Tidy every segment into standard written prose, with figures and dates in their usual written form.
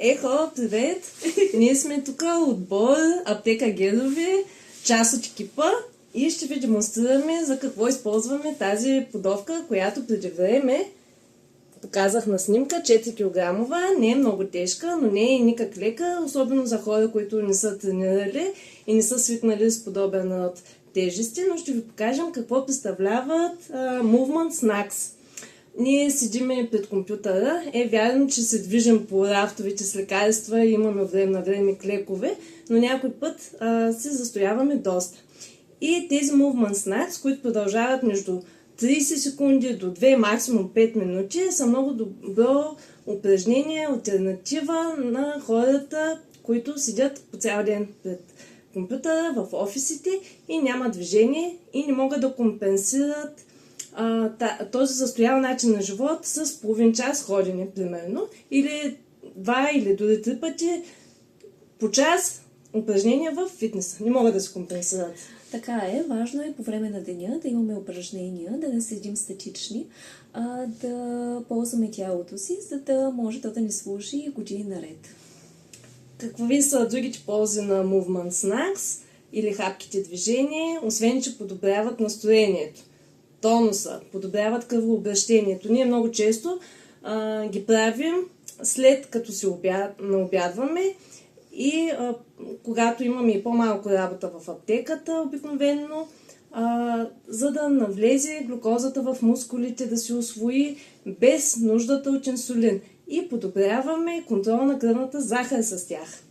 Ехо, привет! Ние сме тук отбор Аптека Герови, част от екипа и ще ви демонстрираме за какво използваме тази подовка, която преди време показах на снимка, 4 кг. Не е много тежка, но не е никак лека, особено за хора, които не са тренирали и не са свикнали с подобен род тежести, но ще ви покажем какво представляват Movement Snacks. Ние седиме пред компютъра. Е вярно, че се движим по рафтовете с лекарства и имаме от време на време клекове, но някой път се застояваме доста. И тези Movement Snacks, които продължават между 30 секунди до 2, максимум 5 минути, са много добро упражнение, алтернатива на хората, които седят по цял ден пред компютъра в офисите и няма движение и не могат да компенсират този застоял начин на живот с половин час ходене, примерно, или 2 или дори 3 пъти по час упражнения в фитнеса. Не могат да се компенсират. Така е, важно е по време на деня да имаме упражнения, да не седим статични, а да ползваме тялото си, за да може да ни служи години наред. Какви са другите ползи на Movement Snacks или хапките движения, освен че подобряват настроението, тонуса, подобряват кръвообращението. Ние много често ги правим след като се наобядваме и когато имаме и по-малко работа в аптеката, обикновено, за да навлезе глюкозата в мускулите, да се усвои без нуждата от инсулин. И подобряваме контрол на кръвната захар с тях.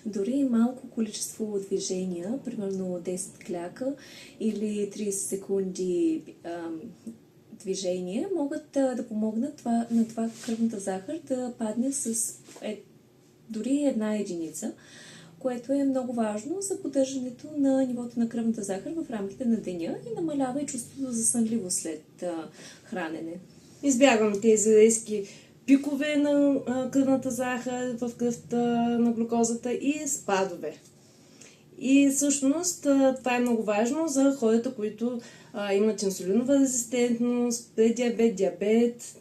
Дори малко количество движения, примерно 10 кляка или 30 секунди движение, могат да помогнат на това кръвната захар да падне с дори 1 единица, което е много важно за поддържането на нивото на кръвната захар в рамките на деня и намалява и чувството за сънливост след хранене. Избягваме тези резки пикове на кръвната захар в кръвта на глюкозата и спадове. И всъщност това е много важно за хората, които имат инсулинова резистентност, преддиабет, диабет,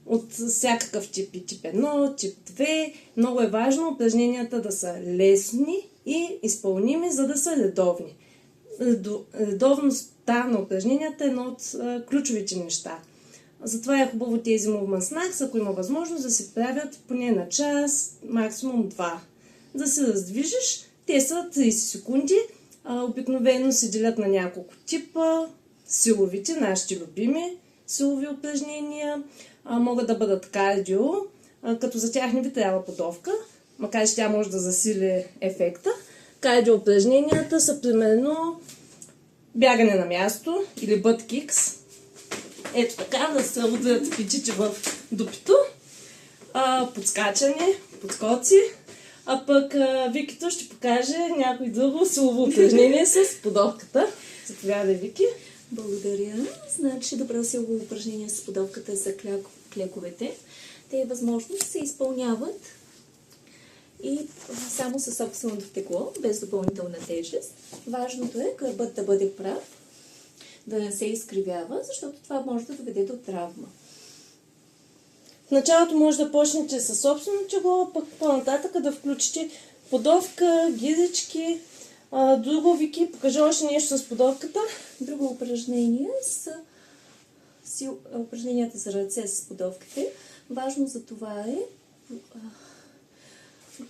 от всякакъв тип и тип 1, тип 2. Много е важно упражненията да са лесни и изпълними, за да са редовни. Редовността на упражненията е едно от ключовите неща. Затова е хубаво тези Movement Snacks, ако има възможност да се правят поне на час, максимум 2. Да се раздвижиш, те са 30 секунди, обикновено се делят на няколко типа, силовите, нашите любими силови упражнения, могат да бъдат кардио, като за тях не ви трябва подовка, макар че тя може да засили ефекта. Кардио упражненията са примерно бягане на място или butt kicks. Ето така, да се удрят пичите в дупито, подскачане, подскоци, а пък Викито ще покаже някой друго силово упражнение с подовката. Заповядай, Вики. Благодаря. Значи добро силово упражнение с подовката за клековете. Те е възможно да се изпълняват и само със собственото тегло, без допълнителна тежест. Важното е гърбът да бъде прав, да не се изкривява, защото това може да доведе до травма. В началото може да почнете със собствено тегло, пък по-нататък да включите подовка, гирички. Друго, Вики, покажи още нещо с подовката. Друго упражнение са упражненията за ръце с подовките. Важно за това е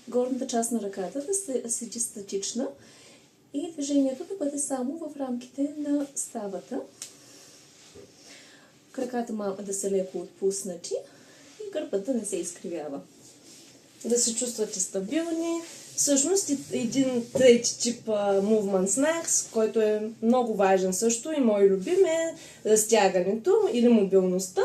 горната част на ръката да седи статична и движението да бъде само в рамките на ставата. Краката да са леко отпуснати и гърбът да не се изкривява. Да се чувствате стабилни. Всъщност един трети тип Movement Snacks, който е много важен също и мой любим, е разтягането или мобилността.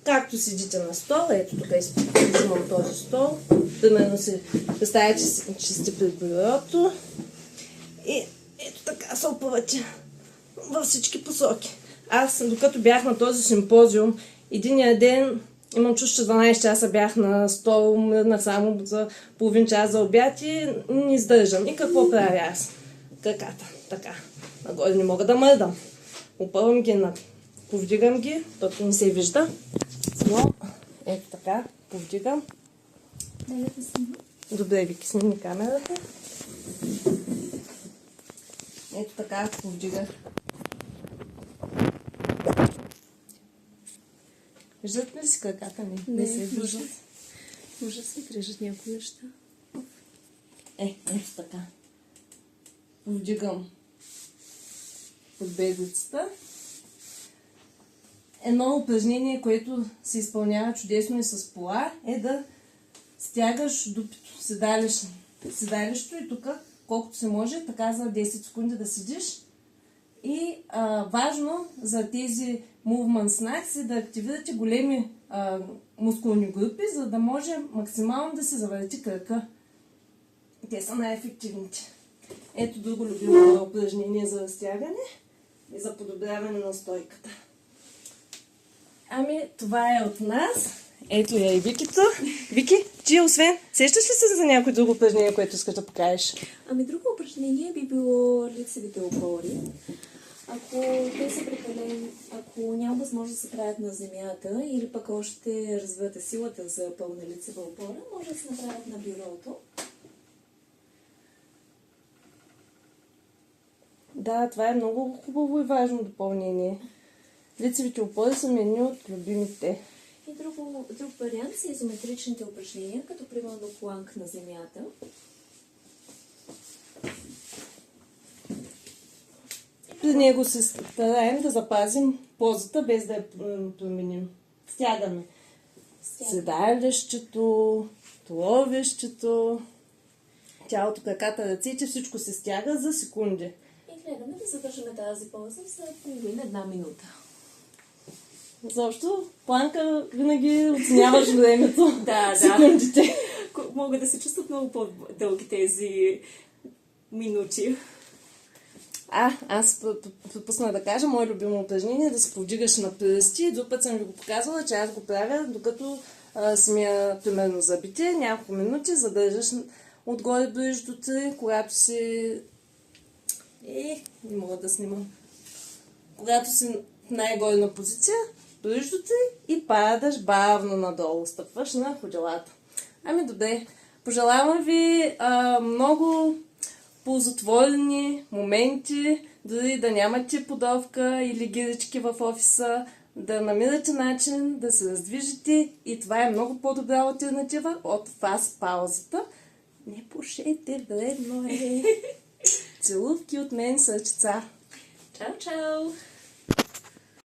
Както седите на стол, ето тук използвам този стол, примерно си представяте, че сте пред бюрото и ето така се опъвате във всички посоки. Аз, докато бях на този симпозиум, единия ден имам чувство, че 12 часа бях на стол, мръднах само за половин час за обяд и не издържам. И какво правя аз? Краката, така. Нагоре не мога да мърдам. Опъвам ги, повдигам ги, защото не се вижда. Но, ето така, повдигам Дай да снимам. Добре, Вики, сними камерата. Ето така повдига. Виждат ли си краката ми? Не се виждат. Може да се крижат някои неща. Ето така. Повдигам под бедрицата. Едно упражнение, което се изпълнява чудесно и с пола, е да стягаш дупито, седалището и тук, колкото се може, така за 10 секунди да седиш. И важно за тези movement snacks е да активирате големи мускулни групи, за да може максимално да се завърти кръка. Те са най-ефективните. Ето друго любимо упражнение за разтягане и за подобряване на стойката. Ами, това е от нас. Ето я и Викито. Вики, ти освен, сещаш ли се за някой друго упражнение, което искаш да покажеш? Ами друго упражнение би било лицевите опори. Ако те са прекалени, ако няма възможност да се правят на земята или пък още развивате силата за пълна лицева опора, може да се направят на бюрото. Да, това е много хубаво и важно допълнение. Лицевите опори са ми едни от любимите. И друг вариант са изометричните упражнения, като примерно планк на земята. При него се стараем да запазим позата, без да я променим. Стягаме седалището, туловището, тялото, краката, ръцете, всичко се стяга за секунди. И гледаме да задържаме тази поза за половина-една минута. Защо? Планка винаги оценяваш времето. Да. Секундите. Могат да се чувстват много по-дълги тези минути. Аз пропусна да кажа, мое любимо упражнение е да се повдигаш на пръсти. Друг път съм ви го показвала, че аз го правя, докато смия примерно зъбите, няколко минути, задържаш отгоре бръждото, когато си... не мога да снимам. Когато си в най-горна позиция, бръждото и падаш бавно надолу, стъпваш на ходилата. Ами добре, пожелавам ви много ползотворни моменти, дори да нямате подовка или гирички в офиса, да намирате начин да се раздвижите и това е много по-добра алтернатива от фаст паузата. Не пушете, вредно е. Целувки от мен, сърчица. Чао, чао!